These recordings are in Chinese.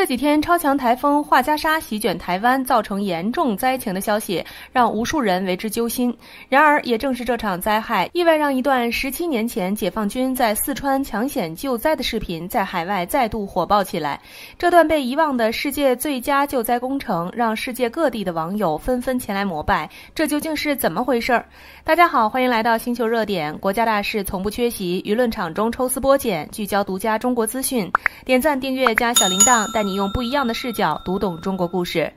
这几天超强台风画家沙席卷台湾，造成严重灾情的消息让无数人为之揪心。然而也正是这场灾害，意外让一段17年前解放军在四川抢险救灾的视频在海外再度火爆起来。这段被遗忘的世界最佳救灾工程让世界各地的网友纷纷前来膜拜，这究竟是怎么回事？大家好，欢迎来到星球热点，国家大事从不缺席，舆论场中抽丝剥茧，聚焦独家中国资讯。点赞订阅加小铃铛，带你用不一样的视角读懂中国故事。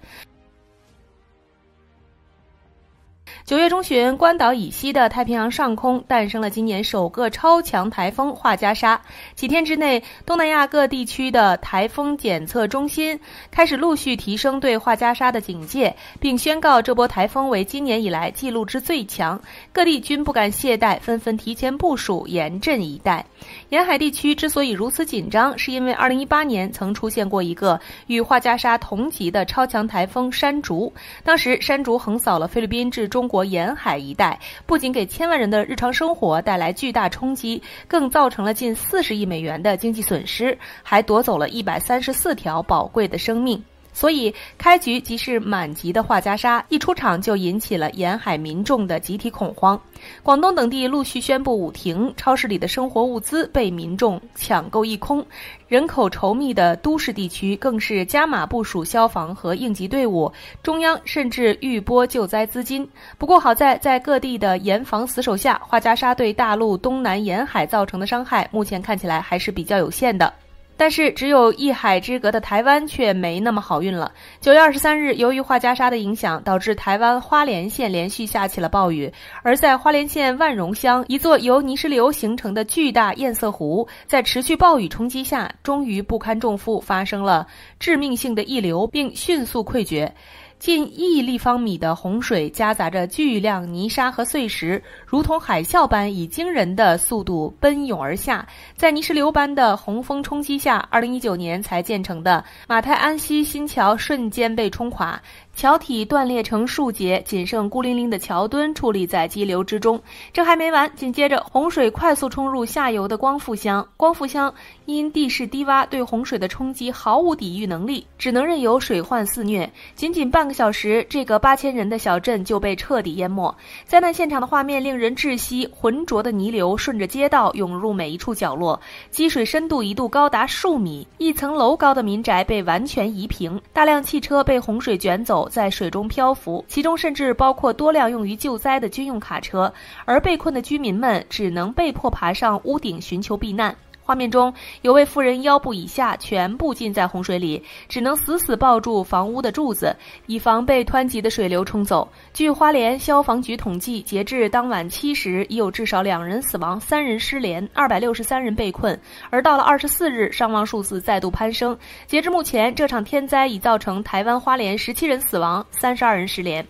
9月中旬，关岛以西的太平洋上空诞生了今年首个超强台风画家沙。几天之内，东南亚各地区的台风检测中心开始陆续提升对画家沙的警戒，并宣告这波台风为今年以来记录之最强。各地均不敢懈怠，纷纷提前部署，严阵以待。沿海地区之所以如此紧张，是因为2018年曾出现过一个与画家沙同级的超强台风山竹，当时山竹横扫了菲律宾至中国沿海一带，不仅给千万人的日常生活带来巨大冲击，更造成了近40亿美元的经济损失，还夺走了134条宝贵的生命。所以开局即是满级的画家沙，一出场就引起了沿海民众的集体恐慌。广东等地陆续宣布武停，超市里的生活物资被民众抢购一空，人口稠密的都市地区更是加码部署消防和应急队伍，中央甚至预拨救灾资金。不过好在各地的严防死守下，画家沙对大陆东南沿海造成的伤害目前看起来还是比较有限的。但是只有一海之隔的台湾却没那么好运了。9月23日，由于画家沙的影响，导致台湾花莲县连续下起了暴雨。而在花莲县万荣乡，一座由泥石流形成的巨大堰塞湖，在持续暴雨冲击下，终于不堪重负，发生了致命性的溢流，并迅速溃决。近1亿立方米的洪水夹杂着巨量泥沙和碎石，如同海啸般以惊人的速度奔涌而下。在泥石流般的洪峰冲击下，2019年才建成的马太安溪新桥瞬间被冲垮，桥体断裂成数节，仅剩孤零零的桥墩矗立在激流之中。这还没完，紧接着洪水快速冲入下游的光复乡。光复乡因地势低洼，对洪水的冲击毫无抵御能力，只能任由水患肆虐。仅仅半个小时，这个8000人的小镇就被彻底淹没。灾难现场的画面令人窒息，浑浊的泥流顺着街道涌入每一处角落，积水深度一度高达数米，1层楼高的民宅被完全夷平，大量汽车被洪水卷走，在水中漂浮，其中甚至包括多辆用于救灾的军用卡车，而被困的居民们只能被迫爬上屋顶寻求避难。画面中有位妇人腰部以下全部浸在洪水里，只能死死抱住房屋的柱子，以防被湍急的水流冲走。据花莲消防局统计，截至当晚7时，已有至少2人死亡，3人失联，263人被困。而到了24日，伤亡数字再度攀升。截至目前，这场天灾已造成台湾花莲17人死亡，32人失联。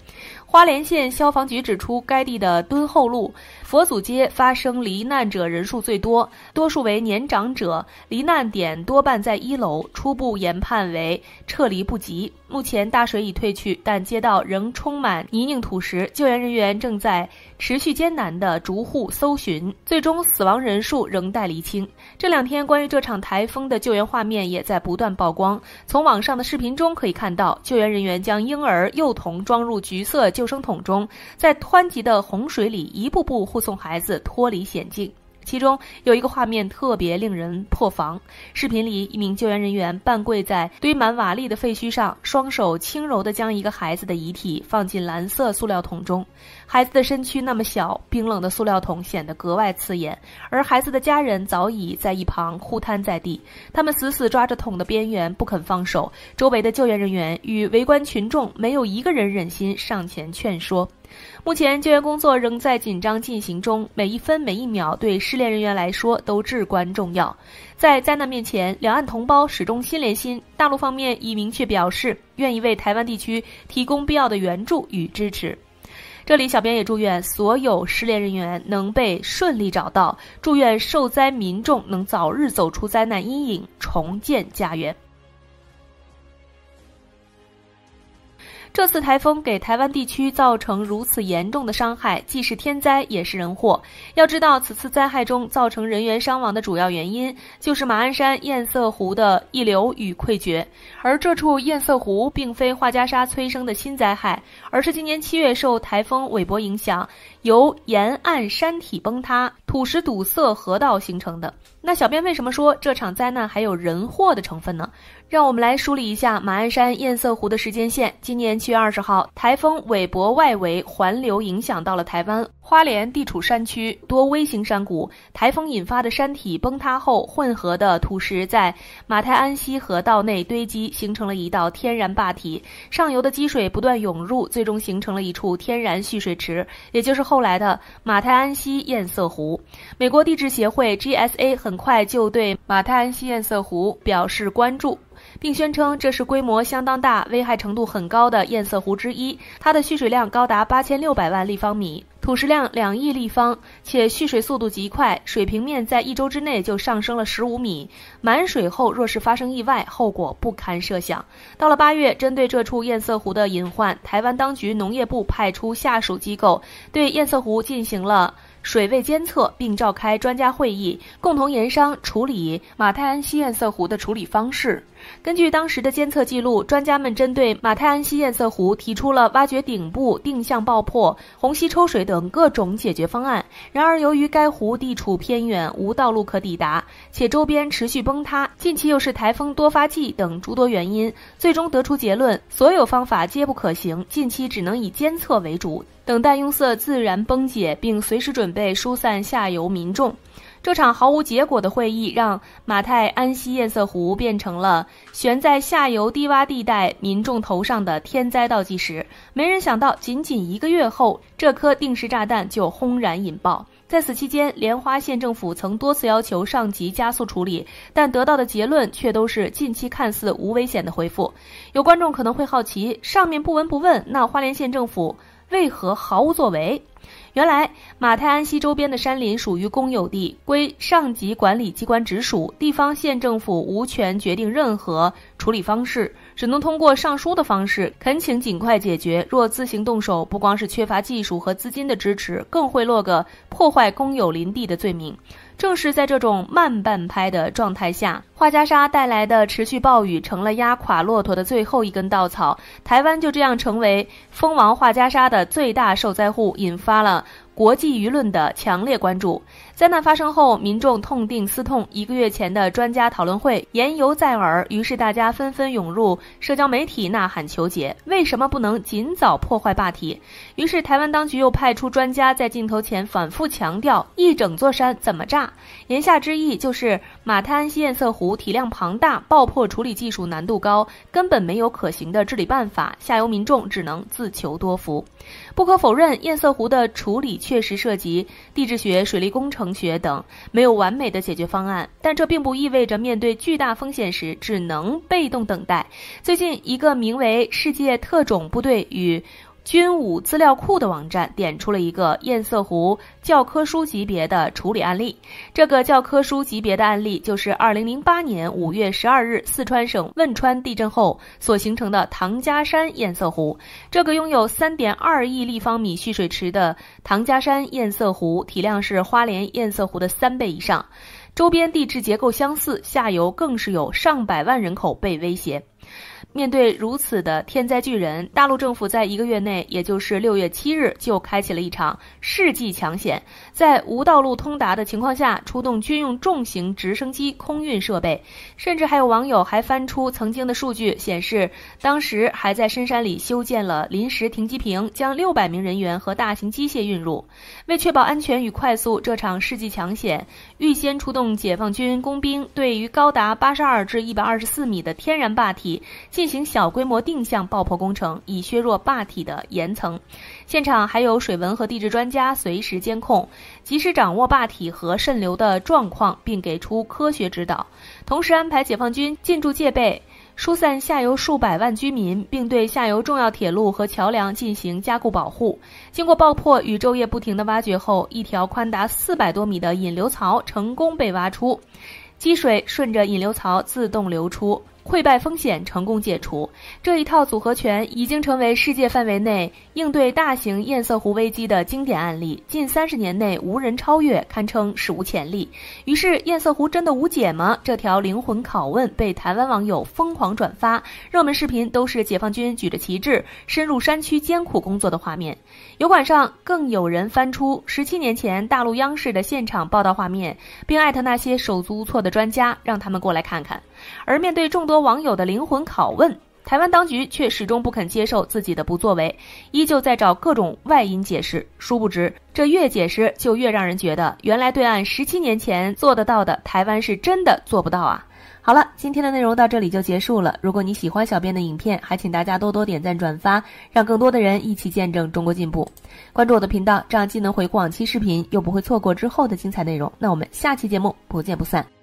花莲县消防局指出，该地的敦厚路、佛祖街发生罹难者人数最多，多数为年长者，罹难点多半在1楼，初步研判为撤离不及。目前大水已退去，但街道仍充满泥泞土石，救援人员正在持续艰难地逐户搜寻，最终死亡人数仍待厘清。这2天关于这场台风的救援画面也在不断曝光，从网上的视频中可以看到，救援人员将婴儿、幼童装入橘色救生桶中，在湍急的洪水里一步步护送孩子脱离险境。其中有一个画面特别令人破防，视频里一名救援人员半跪在堆满瓦砾的废墟上，双手轻柔地将一个孩子的遗体放进蓝色塑料桶中。孩子的身躯那么小，冰冷的塑料桶显得格外刺眼，而孩子的家人早已在一旁呼瘫在地，他们死死抓着桶的边缘不肯放手，周围的救援人员与围观群众没有一个人忍心上前劝说。目前救援工作仍在紧张进行中，每一分每一秒对失联人员来说都至关重要。在灾难面前，两岸同胞始终心连心，大陆方面已明确表示愿意为台湾地区提供必要的援助与支持。这里小编也祝愿所有失联人员能被顺利找到，祝愿受灾民众能早日走出灾难阴影，重建家园。这次台风给台湾地区造成如此严重的伤害，既是天灾也是人祸。要知道，此次灾害中造成人员伤亡的主要原因就是马鞍山堰塞湖的溢流与溃决。而这处堰塞湖并非画家沙催生的新灾害，而是今年7月受台风韦伯影响，由沿岸山体崩塌、土石堵塞河道形成的。那小编为什么说这场灾难还有人祸的成分呢？让我们来梳理一下马鞍山堰塞湖的时间线。今年7月20号，台风韦伯外围环流影响到了台湾花莲地处山区，多微型山谷。台风引发的山体崩塌后，混合的土石在马太安溪河道内堆积，形成了一道天然坝体，上游的积水不断涌入，最终形成了一处天然蓄水池，也就是后来的马太安溪堰塞湖。美国地质协会 GSA 很快就对马太安溪堰塞湖表示关注，并宣称这是规模相当大、危害程度很高的堰塞湖之一，它的蓄水量高达8600万立方米，土石量2亿立方，且蓄水速度极快，水平面在1周之内就上升了15米。满水后若是发生意外，后果不堪设想。到了8月，针对这处堰塞湖的隐患，台湾当局农业部派出下属机构对堰塞湖进行了水位监测，并召开专家会议，共同研商处理马太安溪堰塞湖的处理方式。根据当时的监测记录，专家们针对马太安溪堰塞湖提出了挖掘顶部、定向爆破、虹吸抽水等各种解决方案。然而，由于该湖地处偏远，无道路可抵达，且周边持续崩塌，近期又是台风多发季等诸多原因，最终得出结论：所有方法皆不可行，近期只能以监测为主，等待拥塞自然崩解，并随时准备疏散下游民众。这场毫无结果的会议让马太安溪堰塞湖变成了悬在下游低洼地带民众头上的天灾倒计时。没人想到，仅仅1个月后，这颗定时炸弹就轰然引爆。在此期间，莲花县政府曾多次要求上级加速处理，但得到的结论却都是近期看似无危险的回复。有观众可能会好奇，上面不闻不问，那花莲县政府为何毫无作为？原来马太安溪周边的山林属于公有地，归上级管理机关直属，地方县政府无权决定任何处理方式，只能通过上书的方式恳请尽快解决。若自行动手，不光是缺乏技术和资金的支持，更会落个破坏公有林地的罪名。正是在这种慢半拍的状态下，画家沙带来的持续暴雨成了压垮骆驼的最后一根稻草，台湾就这样成为蜂王画家沙的最大受灾户，引发了国际舆论的强烈关注。灾难发生后，民众痛定思痛，1个月前的专家讨论会言犹在耳，于是大家纷纷涌入社交媒体呐喊求解，为什么不能尽早破坏坝体？于是台湾当局又派出专家在镜头前反复强调，一整座山怎么炸？言下之意就是马太安溪堰塞湖体量庞大，爆破处理技术难度高，根本没有可行的治理办法，下游民众只能自求多福。不可否认，堰塞湖的处理确实涉及地质学、水利工程学等，没有完美的解决方案，但这并不意味着面对巨大风险时只能被动等待。最近，一个名为世界特种部队与军武资料库的网站点出了一个堰塞湖教科书级别的处理案例。这个教科书级别的案例就是2008年5月12日四川省汶川地震后所形成的唐家山堰塞湖。这个拥有 3.2 亿立方米蓄水池的唐家山堰塞湖，体量是花莲堰塞湖的3倍以上，周边地质结构相似，下游更是有上百万人口被威胁。面对如此的天灾巨人，大陆政府在1个月内，也就是6月7日就开启了一场世纪抢险，在无道路通达的情况下，出动军用重型直升机空运设备，甚至还有网友还翻出曾经的数据，显示当时还在深山里修建了临时停机坪，将600名人员和大型机械运入。为确保安全与快速，这场世纪抢险预先出动解放军工兵，对于高达82至124米的天然坝体进行小规模定向爆破工程，以削弱坝体的岩层。现场还有水文和地质专家随时监控，及时掌握坝体和渗流的状况，并给出科学指导。同时安排解放军进驻戒备，疏散下游数百万居民，并对下游重要铁路和桥梁进行加固保护。经过爆破与昼夜不停的挖掘后，一条宽达400多米的引流槽成功被挖出，积水顺着引流槽自动流出，溃败风险成功解除。这一套组合拳已经成为世界范围内应对大型堰塞湖危机的经典案例，近30年内无人超越，堪称史无前例。于是堰塞湖真的无解吗？这条灵魂拷问被台湾网友疯狂转发，热门视频都是解放军举着旗帜深入山区艰苦工作的画面。油管上更有人翻出17年前大陆央视的现场报道画面，并艾特那些手足无措的专家，让他们过来看看。而面对众多网友的灵魂拷问，台湾当局却始终不肯接受自己的不作为，依旧在找各种外因解释。殊不知，这越解释就越让人觉得，原来对岸17年前做得到的，台湾是真的做不到啊！好了，今天的内容到这里就结束了。如果你喜欢小编的影片，还请大家多多点赞转发，让更多的人一起见证中国进步。关注我的频道，这样既能回顾往期视频，又不会错过之后的精彩内容。那我们下期节目不见不散。